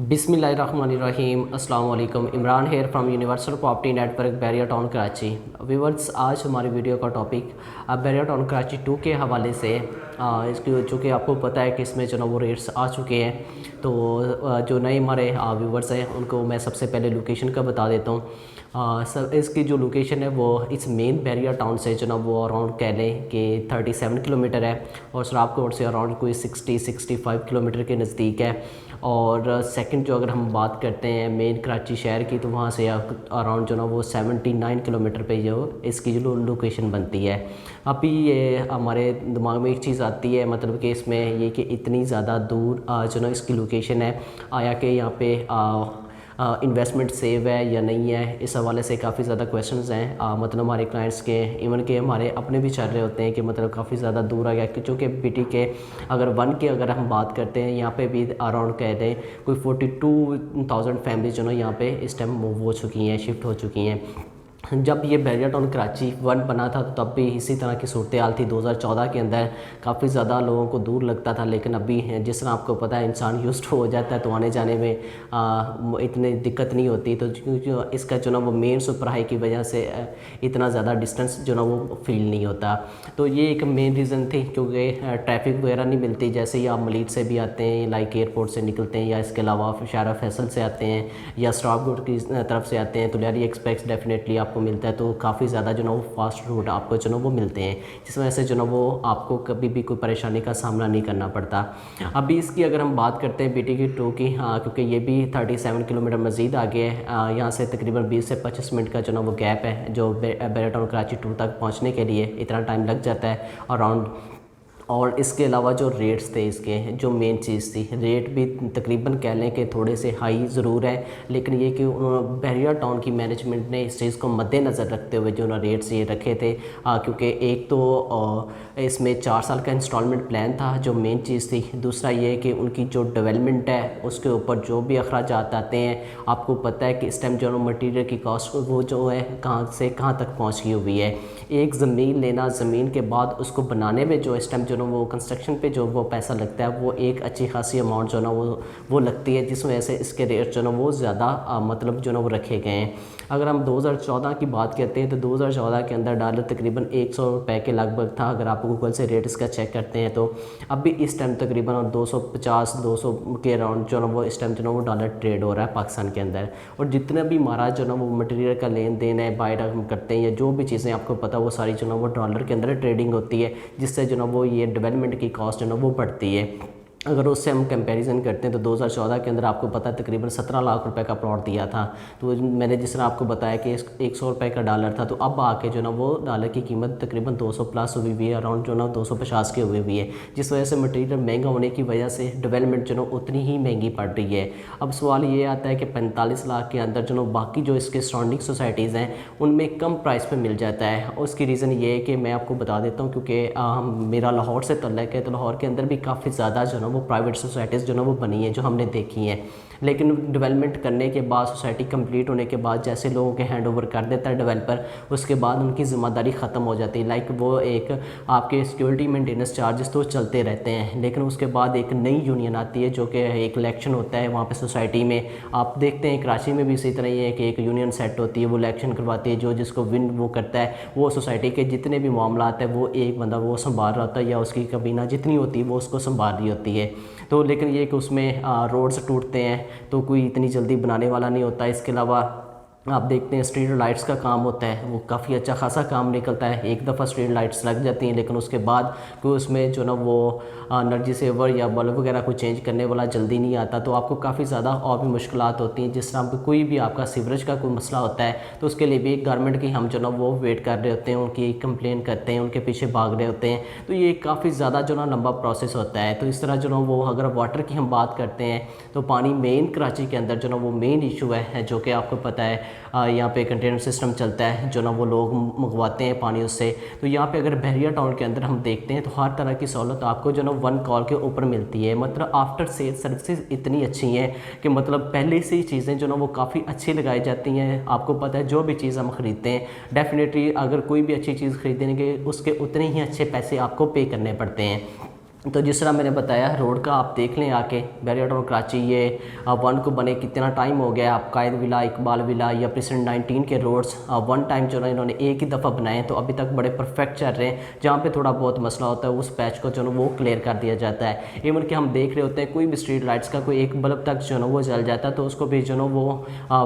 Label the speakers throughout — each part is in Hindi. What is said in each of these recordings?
Speaker 1: बिस्मिल्लाहिर्रहमानिर्रहीम। अस्सलाम वालेकुम। Imran here from universal property network Bahria town Karachi. Viewers, आज हमारी वीडियो का टॉपिक बैरिया टाउन कराची 2 के हवाले से इसकी चूँकि आपको पता है कि इसमें जो ना वो रेट्स आ चुके हैं, तो जो नए हमारे व्यूवर्स हैं उनको मैं सबसे पहले लोकेशन का बता देता हूँ। सर, इसकी जो लोकेशन है वो इस मेन बैरिया टाउन से जो ना वो अराउंड कह लें कि 37 किलोमीटर है, और सराबकोट से अराउंड कोई 60-65 किलोमीटर के नज़दीक है। और सेकंड जो अगर हम बात करते हैं मेन कराची शहर की, तो वहाँ से अराउंड जो ना वो 79 किलोमीटर पे जो इसकी जो लोकेशन बनती है। अभी ये हमारे दिमाग में एक चीज़ आती है, मतलब कि इसमें ये कि इतनी ज़्यादा दूर जो ना इसकी लोकेशन है, आया कि यहाँ पे इन्वेस्टमेंट सेव है या नहीं है, इस हवाले से काफ़ी ज़्यादा क्वेश्चंस हैं। मतलब हमारे क्लाइंट्स के, इवन के हमारे अपने भी चल रहे होते हैं कि मतलब काफ़ी ज़्यादा दूर आ गया, क्योंकि बीटी के अगर 1 की अगर हम बात करते हैं, यहाँ पे भी अराउंड कहते हैं कोई 42,000 फैमिली जो ना यहाँ पे इस टाइम मूव हो चुकी हैं, शिफ्ट हो चुकी हैं। जब ये बैरिया टाउन कराची 1 बना था, तो तब भी इसी तरह की सूरत हाल थी। 2014 के अंदर काफ़ी ज़्यादा लोगों को दूर लगता था, लेकिन अभी जिस तरह आपको पता है इंसान यूज्ड हो जाता है, तो आने जाने में इतनी दिक्कत नहीं होती। तो क्योंकि इसका जो ना वो मेन सुपर हाई की वजह से इतना ज़्यादा डिस्टेंस जो ना वो फील नहीं होता। तो ये एक मेन रीज़न थी, क्योंकि ट्रैफिक वगैरह नहीं मिलती। जैसे ही आप मलीद से भी आते हैं, लाइक एयरपोर्ट से निकलते हैं, या इसके अलावा शारा फैसल से आते हैं, या स्टाफगुड की तरफ से आते हैं, तो लियारी एक्सप्रेस डेफिनेटली आपको मिलता है। तो काफ़ी ज़्यादा जो ना वो फास्ट रूट आपको जो ना वो मिलते हैं, जिस वजह से जो ना वो आपको कभी भी कोई परेशानी का सामना नहीं करना पड़ता। अभी इसकी अगर हम बात करते हैं BTK 2 की, क्योंकि ये भी 37 किलोमीटर मज़ीद आगे है। यहाँ से तकरीबन 20 से 25 मिनट का जो ना वो गैप है, जो बैरिया टाउन कराची 2 तक पहुँचने के लिए इतना टाइम लग जाता है अराउंड। और इसके अलावा जो रेट्स थे इसके, जो मेन चीज़ थी, रेट भी तकरीबन कह लें कि थोड़े से हाई ज़रूर है, लेकिन ये कि बैरिया टाउन की मैनेजमेंट ने इस चीज़ को मद्देनज़र रखते हुए जो ना रेट्स ये रखे थे। क्योंकि एक तो इसमें 4 साल का इंस्टॉलमेंट प्लान था, जो मेन चीज़ थी। दूसरा ये कि उनकी जो डेवलपमेंट है उसके ऊपर जो भी अखराजात आते हैं, आपको पता है कि इस टाइम जो मटीरियल की कॉस्ट वो जो है कहाँ से कहाँ तक पहुँच गई हुई है। एक ज़मीन लेना, ज़मीन के बाद उसको बनाने में जो इस टाइम जो ना वो कंस्ट्रक्शन पे जो वो पैसा लगता है, वो एक अच्छी खासी अमाउंट जो ना वो लगती है, जिस वजह से इसके रेट जो ना वो ज़्यादा मतलब जो ना वो रखे गए हैं। अगर हम 2014 की बात करते हैं, तो 2014 के अंदर डॉलर तकरीबन 100 रुपये के लगभग था। अगर आप गूगल से रेट इसका चेक करते हैं, तो अभी इस टाइम तकरीबन 250-200 के अराउंड जो ना वो इस टाइम जो ना वो डॉलर ट्रेड हो रहा है पाकिस्तान के अंदर। और जितना भी हमारा जो ना वो मटेरियल का लेन देन है, बाय हम करते हैं, या जो भी चीज़ें आपको पता, वो सारी जो ना वो डॉलर के अंदर ट्रेडिंग होती है, जिससे जो ना वो ये डेवलपमेंट की कॉस्ट जो ना वो बढ़ती है। अगर उससे हम कंपैरिजन करते हैं, तो 2014 के अंदर आपको पता है तकरीबन 17 लाख रुपए का प्लॉट दिया था। तो मैंने जिस तरह आपको बताया कि 100 रुपये का डॉलर था, तो अब आके जो ना वो डॉलर की कीमत तकरीबन 200 प्लस हुई हुई है, अराउंड जो ना 250 की हुई हुई है, जिस वजह से मटेरियल महंगा होने की वजह से डेवलपमेंट जो ना उतनी ही महंगी पड़ रही है। अब सवाल ये आता है कि 45 लाख के अंदर जो ना बाकी जो इसके सराउंडिंग सोसाइटीज़ हैं उनमें कम प्राइस पर मिल जाता है। उसकी रीज़न ये है कि मैं आपको बता देता हूँ, क्योंकि मेरा लाहौर से तल्लुक़ है, तो लाहौर के अंदर भी काफ़ी ज़्यादा जो ना वो प्राइवेट सोसाइटीज़ जो ना वो बनी है, जो हमने देखी हैं। लेकिन डेवलपमेंट करने के बाद, सोसाइटी कंप्लीट होने के बाद, जैसे लोगों के हैंड ओवर कर देता है डेवलपर, उसके बाद उनकी ज़िम्मेदारी ख़त्म हो जाती है। लाइक वो एक आपके सिक्योरिटी मेंटेनेंस चार्जेस तो चलते रहते हैं, लेकिन उसके बाद एक नई यूनियन आती है, जो कि एक इलेक्शन होता है वहाँ पे सोसाइटी में। आप देखते हैं कराची में भी इसी तरह ही है कि एक यूनियन सेट होती है, वो इलेक्शन करवाती है, जो जिसको विन वो करता है, वो सोसाइटी के जितने भी मामला है वो एक बंदा वो संभाल रहा होता है, या उसकी कबीना जितनी होती है वो उसको संभाल रही होती है। तो लेकिन ये कि उसमें रोड्स टूटते हैं, तो कोई इतनी जल्दी बनाने वाला नहीं होता। इसके अलावा आप देखते हैं स्ट्रीट लाइट्स का काम होता है, वो काफ़ी अच्छा खासा काम निकलता है। एक दफ़ा स्ट्रीट लाइट्स लग जाती हैं, लेकिन उसके बाद कोई उसमें जो ना वो एनर्जी सेवर या बल्ब वगैरह को चेंज करने वाला जल्दी नहीं आता, तो आपको काफ़ी ज़्यादा और भी मुश्किलात होती हैं। जिस तरह कोई भी आपका सीवरेज का कोई मसला होता है, तो उसके लिए भी गवर्नमेंट की हम जो ना वो वेट कर रहे होते हैं, उनकी कंप्लेन करते हैं, उनके पीछे भाग रहे होते हैं। तो ये काफ़ी ज़्यादा जो ना लंबा प्रोसेस होता है। तो इस तरह जो ना वो अगर वाटर की हम बात करते हैं, तो पानी मेन कराची के अंदर जो ना वो मेन इशू है, जो कि आपको पता है यहाँ पे कंटेनर सिस्टम चलता है, जो ना वो लोग मंगवाते हैं पानी उससे। तो यहाँ पे अगर बैरिया टाउन के अंदर हम देखते हैं, तो हर तरह की सहूलत आपको जो ना 1 कॉल के ऊपर मिलती है। मतलब आफ्टर सेल सर्विसेज इतनी अच्छी हैं कि मतलब पहले से ही चीज़ें जो ना वो काफ़ी अच्छी लगाई जाती हैं। आपको पता है जो भी चीज़ हम ख़रीदते हैं, डेफिनेटली अगर कोई भी अच्छी चीज़ ख़रीदेंगे, उसके उतने ही अच्छे पैसे आपको पे करने पड़ते हैं। तो जिस तरह मैंने बताया रोड का आप देख लें आके बैरिया टाउन कराची ये 1 को बने कितना टाइम हो गया। आप कायद विला, इकबाल विला या प्रेसिडेंट 19 के रोड्स 1 टाइम जो ना इन्होंने एक ही दफ़ा बनाए तो अभी तक बड़े परफेक्ट चल रहे हैं। जहाँ पे थोड़ा बहुत मसला होता है उस पैच को जो ना वो क्लियर कर दिया जाता है। इवन कि हम देख रहे होते हैं कोई भी स्ट्रीट लाइट्स का कोई एक बल्ब तक जो ना वो जल जाता है तो उसको भी जो ना वो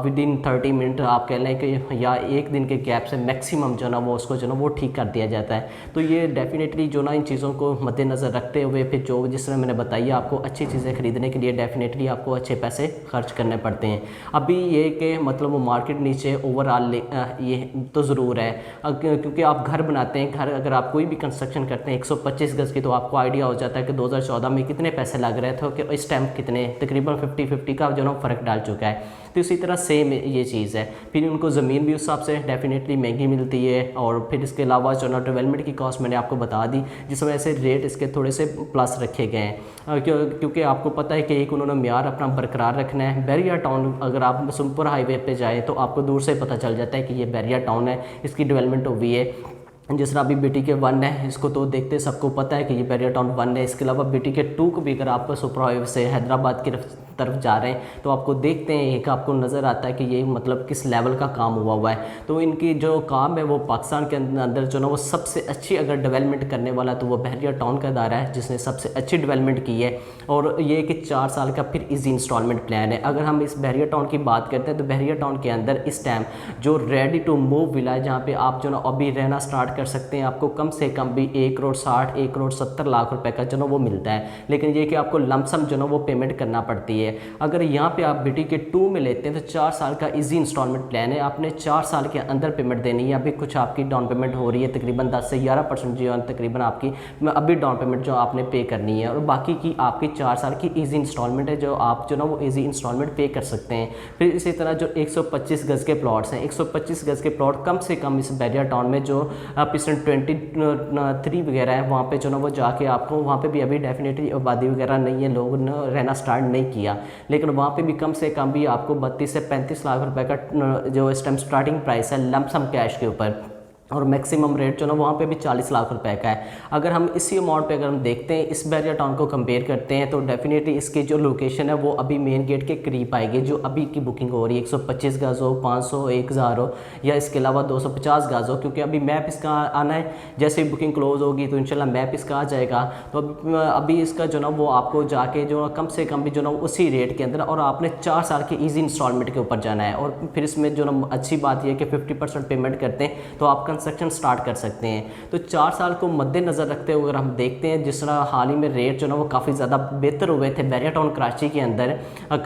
Speaker 1: विदिन 30 मिनट आप कह लें कि या एक दिन के गैप से मैक्सिमम जो ना वो उसको जो ना वो ठीक कर दिया जाता है। तो ये डेफिनेटली जो ना इन चीज़ों को मद्देनज़र रखते हुए फिर जो जिस तरह मैंने बताया आपको अच्छी चीज़ें ख़रीदने के लिए डेफिनेटली आपको अच्छे पैसे खर्च करने पड़ते हैं। अभी ये कि मतलब वो मार्केट नीचे ओवरऑल ये तो ज़रूर है क्योंकि आप घर बनाते हैं, घर अगर आप कोई भी कंस्ट्रक्शन करते हैं 125 गज़ की तो आपको आइडिया हो जाता है कि 2014 में कितने पैसे लग रहे थे कि इस टाइम कितने तकरीबन 50-50 का जो ना फ़र्क डाल चुका है। तो इसी तरह सेम ये चीज़ है। फिर उनको ज़मीन भी उस हिसाब से डेफिनेटली महंगी मिलती है और फिर इसके अलावा जो ना डेवलपमेंट की कॉस्ट मैंने आपको बता दी जिस वजह से रेट इसके थोड़े से प्लस रखे गए हैं क्योंकि आपको पता है कि एक उन्होंने म्यार अपना बरकरार रखना है। बैरिया टाउन अगर आप सुमपुर हाईवे पे जाएँ तो आपको दूर से पता चल जाता है कि ये बैरिया टाउन है, इसकी डेवलपमेंट हुई है। जिस तरह अभी BTK 1 है इसको तो देखते सबको पता है कि ये बैरिया टाउन 1 है। इसके अलावा BTK 2 को भी अगर आप सुपर हाईवे से हैदराबाद की तरफ जा रहे हैं तो आपको देखते हैं एक आपको नज़र आता है कि ये मतलब किस लेवल का काम हुआ है। तो इनकी जो काम है वो पाकिस्तान के अंदर जो ना वो सबसे अच्छी अगर डेवलपमेंट करने वाला तो वो बैरिया टाउन का अदारा है जिसने सबसे अच्छी डेवलपमेंट की है। और ये कि 4 साल का फिर ईजी इंस्टॉलमेंट प्लान है। अगर हम इस बैरिया टाउन की बात करते हैं तो बैरिया टाउन के अंदर इस टाइम जो रेडी टू मूव विला है जहाँ पे आप जो ना अभी रहना स्टार्ट कर सकते हैं आपको कम से कम भी 1 करोड़ 60 1 करोड़ 70 लाख रुपए का जो ना वो मिलता है। लेकिन ये कि आपको लमसम जो ना वो पेमेंट करना पड़ती है। अगर यहाँ पे आप BTK 2 में लेते हैं तो 4 साल का इजी इंस्टॉलमेंट प्लान है। आपने 4 साल के अंदर पेमेंट देनी है। अभी कुछ आपकी डाउन पेमेंट हो रही है तकरीबन 10 से 11% जो है तकरीबन आपकी अभी डाउन पेमेंट जो आपने पे करनी है और बाकी की आपकी 4 साल की ईजी इंस्टॉलमेंट है जो आप जो ना वो ईजी इंस्टॉलमेंट पे कर सकते हैं। फिर इसी तरह जो 125 गज़ के प्लॉट्स हैं 125 गज़ के प्लॉट कम से कम इस बैरिया टाउन में जो परसेंट 23 वगैरह है वहाँ पे जो ना वो जाके आपको वहाँ पे भी अभी डेफिनेटली आबादी वगैरह नहीं है, लोग ने रहना स्टार्ट नहीं किया। लेकिन वहाँ पे भी कम से कम भी आपको 32 से 35 लाख रुपए का जो इस टाइम स्टार्टिंग प्राइस है लमसम कैश के ऊपर और मैक्सिमम रेट जो ना वहाँ पे भी 40 लाख रुपए का है। अगर हम इसी अमाउंट पे अगर हम देखते हैं इस बैरिया टाउन को कंपेयर करते हैं तो डेफिनेटली इसकी जो लोकेशन है वो अभी मेन गेट के करीब आएगी। जो अभी की बुकिंग हो रही है 125 गज़ हो, 500, 1000 हो या इसके अलावा 250 गज़ हो क्योंकि अभी मैप इसका आना है। जैसे ही बुकिंग क्लोज होगी तो इंशाल्लाह मैप इसका आ जाएगा। तो अभी इसका जो ना वो आपको जाके जो कम से कम भी जो ना उसी रेट के अंदर और आपने 4 साल के ईजी इंस्टॉलमेंट के ऊपर जाना है। और फिर इसमें जो ना अच्छी बात यह है कि 50% पेमेंट करते हैं तो आप कंस्ट्रक्शन स्टार्ट कर सकते हैं। तो 4 साल को मद्देनज़र रखते हुए अगर हम देखते हैं जिस तरह हाल ही में रेट जो ना वो काफ़ी ज़्यादा बेहतर हुए थे बैरिया टाउन कराची के अंदर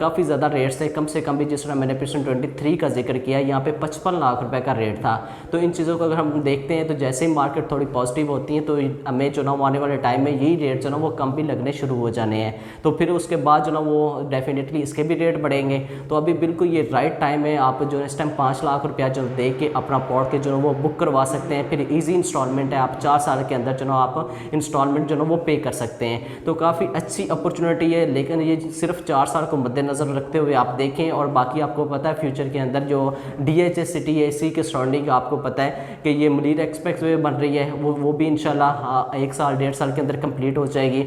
Speaker 1: काफ़ी ज़्यादा रेट्स थे। कम से कम भी जिस तरह मैंने परसेंट 23 का जिक्र किया यहाँ पे 55 लाख रुपए का रेट था। तो इन चीज़ों को अगर हम देखते हैं तो जैसे ही मार्केट थोड़ी पॉजिटिव होती है तो हमें जो ना आने वाले टाइम में यही रेट जो ना वो कम भी लगने शुरू हो जाने हैं। तो फिर उसके बाद जो ना वो डेफिनेटली इसके भी रेट बढ़ेंगे। तो अभी बिल्कुल ये राइट टाइम है। आप जो इस टाइम 5 लाख रुपया जो दे के अपना प्लॉट के जो वो बुक करवा सकते हैं। फिर इजी इंस्टॉलमेंट है, आप 4 साल के अंदर जो ना आप इंस्टॉलमेंट जो ना वो पे कर सकते हैं। तो काफ़ी अच्छी अपॉर्चुनिटी है। लेकिन ये सिर्फ 4 साल को मद्देनज़र रखते हुए आप देखें और बाकी आपको पता है फ्यूचर के अंदर जो DHS सिटी है इसी के सराउंडिंग आपको पता है कि ये मुनीर एक्सप्रेसवे बन रही है वो भी इंशाल्लाह 1 साल 1.5 साल के अंदर कंप्लीट हो जाएगी।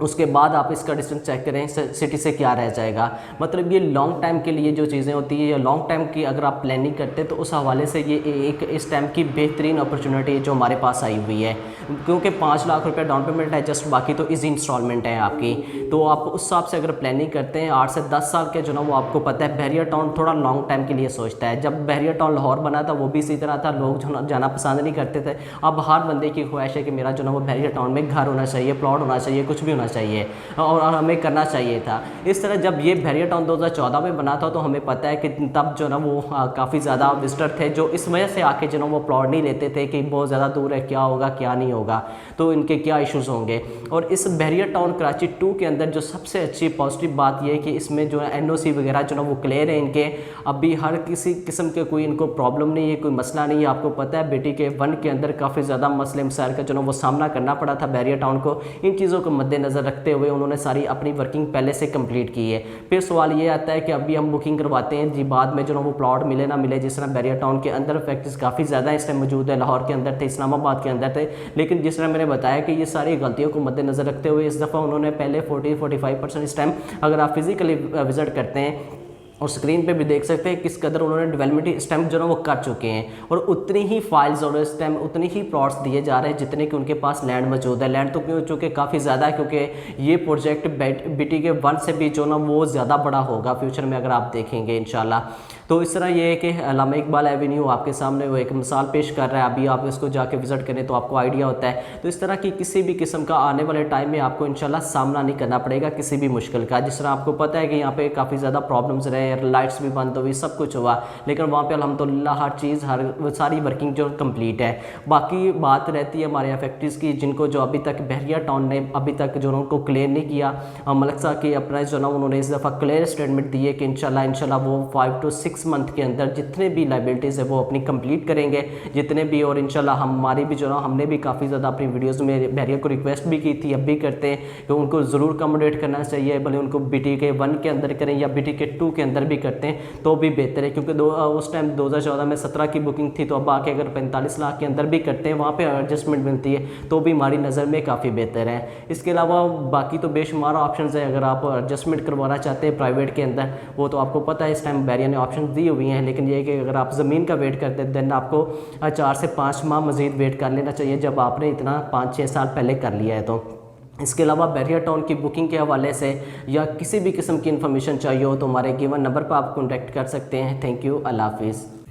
Speaker 1: उसके बाद आप इसका डिस्टेंस चेक करें सिटी से क्या रह जाएगा। मतलब ये लॉन्ग टाइम के लिए जो चीज़ें होती है या लॉन्ग टाइम की अगर आप प्लानिंग करते हैं तो उस हवाले से ये एक इस टाइम की बेहतरीन अपॉर्चुनिटी जो हमारे पास आई हुई है क्योंकि 5 लाख रुपया डाउन पेमेंट है जस्ट, बाकी तो इजी इंस्टॉलमेंट है आपकी। तो आप उस हिसाब से अगर प्लानिंग करते हैं 8 से 10 साल के जो ना वो आपको पता है बैरिया टाउन थोड़ा लॉन्ग टाइम के लिए सोचता है। जब बैरिया टाउन लाहौर बना था वो भी इसी तरह था, लोग जो जाना पसंद नहीं करते थे। अब हर बंदे की ख्वाहिश है कि मेरा जो ना वो बैरिया टाउन में घर होना चाहिए, प्लॉट होना चाहिए, कुछ भी होना चाहिए और हमें करना चाहिए था। इस तरह जब ये बैरिया टाउन 2014 में बना था तो हमें पता है कि तब जो ना वो काफ़ी ज़्यादा विजिटर थे जो इस वजह से आके जो ना वो प्लॉट नहीं लेते थे कि बहुत ज़्यादा दूर है, क्या होगा क्या नहीं होगा, तो इनके क्या इश्यूज़ होंगे। और इस बैरिया टाउन कराची 2 के अंदर जो सबसे अच्छी पॉजिटिव बात यह है कि इसमें जो है NOC वगैरह जो ना वो क्लियर है इनके। अभी हर किसी किस्म के कोई इनको प्रॉब्लम नहीं है, कोई मसला नहीं है। आपको पता है BTK 1 के अंदर काफ़ी ज़्यादा मसले मसाइल का जो ना वो सामना करना पड़ा था बैरिया टाउन को। इन चीज़ों को मद्देनज़र मद्देनज़र रखते हुए उन्होंने सारी अपनी वर्किंग पहले से कंप्लीट की है। फिर सवाल ये आता है कि अभी हम बुकिंग करवाते हैं जी, बाद में जो वो प्लॉट मिले ना मिले, जिस तरह बैरियर टाउन के अंदर फैक्ट्रीज काफ़ी ज़्यादा इस टाइम मौजूद है, लाहौर के अंदर थे, इस्लामाबाद के अंदर थे, लेकिन जिस तरह मैंने बताया कि ये सारी गलतियों को मद्देनज़र रखते हुए इस दफ़ा उन्होंने पहले 40-45% इस टाइम, अगर आप फिजिकली विजिट करते हैं और स्क्रीन पे भी देख सकते हैं किस कदर उन्होंने डेवलपमेंट स्टैम्प जो है वो कर चुके हैं, और उतनी ही फाइल्स और स्टैम्प उतनी ही प्लॉट्स दिए जा रहे हैं जितने कि उनके पास लैंड मौजूद है। लैंड तो चूँकि काफ़ी ज़्यादा है, क्योंकि ये प्रोजेक्ट BTK 1 से भी जो ना वो ज़्यादा बड़ा होगा फ्यूचर में, अगर आप देखेंगे इंशाल्लाह। तो इस तरह ये है कि अल्लामा इकबाल एवेन्यू आपके सामने वो एक मिसाल पेश कर रहा है, अभी आप इसको जाके विज़िट करें तो आपको आइडिया होता है। तो इस तरह की किसी भी किस्म का आने वाले टाइम में आपको इंशाल्लाह सामना नहीं करना पड़ेगा किसी भी मुश्किल का। जिस तरह आपको पता है कि यहाँ पे काफ़ी ज़्यादा प्रॉब्लम्स रहे, लाइट्स भी बंद हुई, सब कुछ हुआ, लेकिन वहाँ पे अल्हम्दुलिल्लाह हर चीज़ सारी वर्किंग जो कंप्लीट है। बाकी बात रहती है हमारे यहाँ फैक्ट्रीज़ की, जिनको जो अभी तक बहरिया टाउन ने अभी तक जो उनको क्लियर नहीं किया, मलिक साहब की अपना जो ना उन्होंने इस दफ़ा क्लियर स्टेटमेंट दी है कि इंशाल्लाह वो 5 to 6 मंथ के अंदर जितने भी लाइबिलिटीज़ है वो अपनी कंप्लीट करेंगे जितने भी, और इंशाल्लाह हमारी भी जो ना हमने भी काफ़ी ज़्यादा अपनी वीडियोज़ में बहरिया को रिक्वेस्ट भी की थी, अब भी करते हैं कि उनको ज़रूर कमोडेट करना चाहिए, भले उनको BTK 1 के अंदर करें या BTK 2 के अंदर भी करते हैं तो भी बेहतर है, क्योंकि उस टाइम 2014 में 17 की बुकिंग थी, तो अब आके अगर 45 लाख के अंदर भी करते हैं, वहाँ पे एडजस्टमेंट मिलती है तो भी हमारी नज़र में काफ़ी बेहतर है। इसके अलावा बाकी तो बेशुमार ऑप्शंस है, अगर आप एडजस्टमेंट करवाना चाहते हैं प्राइवेट के अंदर, वो तो आपको पता है इस टाइम बैरिया ने ऑप्शन दी हुई हैं, लेकिन ये है कि अगर आप ज़मीन का वेट करते हैं देन आपको 4 से 5 माह मज़ीद वेट कर लेना चाहिए, जब आपने इतना 5-6 साल पहले कर लिया है। तो इसके अलावा बैरियर टाउन की बुकिंग के हवाले से या किसी भी किस्म की इन्फॉर्मेशन चाहिए हो तो हमारे गिवन नंबर पर आप कॉन्टैक्ट कर सकते हैं। थैंक यू, अल्लाह हाफिज़।